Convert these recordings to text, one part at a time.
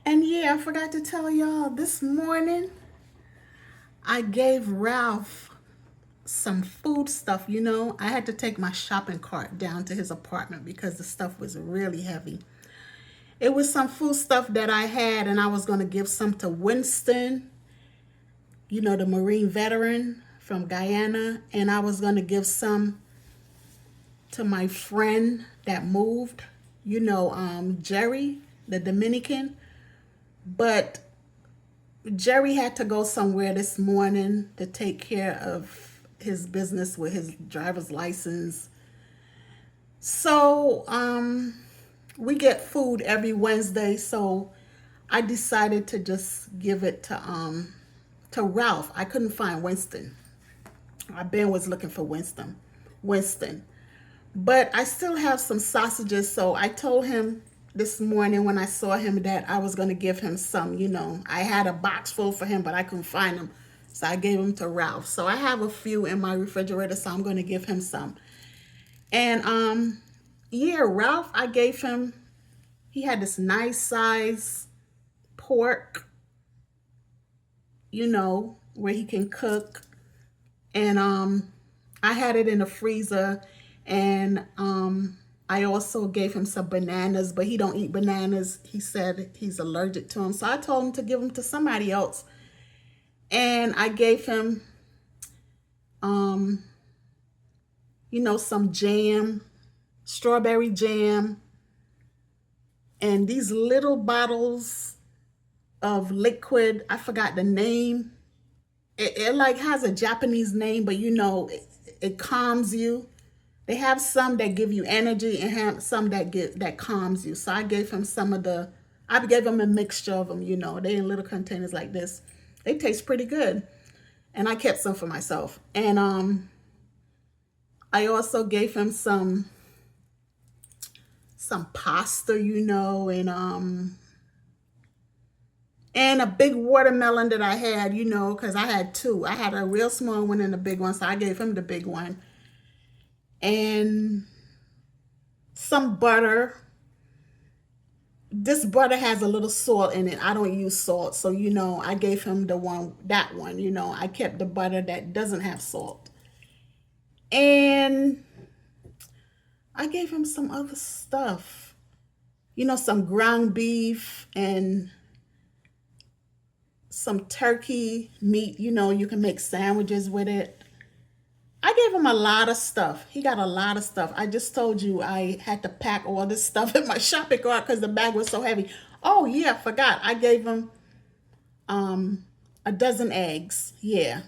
And yeah, I forgot to tell y'all this morning I gave Ralph some food stuff. I had to take my shopping cart down to his apartment because the stuff was really heavy. It was some food stuff that I had, and I was going to give some to Winston, the Marine veteran from Guyana, and I was going to give some to my friend that moved, Jerry, the Dominican. But Jerry had to go somewhere this morning to take care of his business with his driver's license. So, we get food every Wednesday, so I decided to just give it to Ralph. I couldn't find Winston. Ben was looking for Winston. But I still have some sausages, so I told him this morning when I saw him that I was going to give him some. I had a box full for him, but I couldn't find them. So I gave them to Ralph. So I have a few in my refrigerator, so I'm going to give him some. And yeah, Ralph, I gave him, he had this nice size pork, where he can cook. And I had it in the freezer, and I also gave him some bananas, but he don't eat bananas. He said he's allergic to them. So I told him to give them to somebody else. And I gave him um some jam, strawberry jam, and these little bottles of liquid. I forgot the name. It like has a Japanese name, but it calms you. They have some that give you energy and have some that calms you. So I gave him I gave him a mixture of them. They in little containers like this. They taste pretty good, and I kept some for myself. And I also gave him some pasta, and a big watermelon that I had, because I had two. I had a real small one and a big one, so I gave him the big one. And some butter. This butter has a little salt in it. I don't use salt, so I gave him that one. I kept the butter that doesn't have salt. And I gave him some other stuff. Some ground beef and some turkey meat. You can make sandwiches with it. I gave him a lot of stuff. He got a lot of stuff. I just told you I had to pack all this stuff in my shopping cart because the bag was so heavy. Oh yeah, I forgot. I gave him a dozen eggs. Yeah.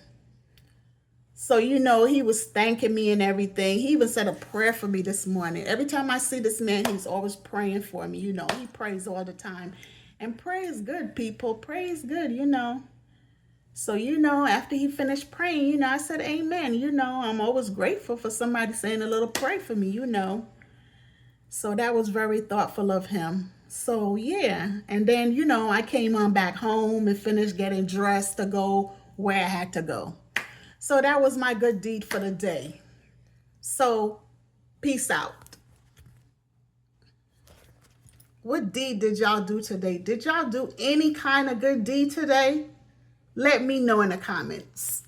So he was thanking me and everything. He even said a prayer for me this morning. Every time I see this man, he's always praying for me. He prays all the time. And prayer is good, people. Prayer is good. So, after he finished praying, I said, Amen. I'm always grateful for somebody saying a little pray for me. So that was very thoughtful of him. So, yeah. And then, I came on back home and finished getting dressed to go where I had to go. So that was my good deed for the day. So, peace out. What deed did y'all do today? Did y'all do any kind of good deed today? Let me know in the comments.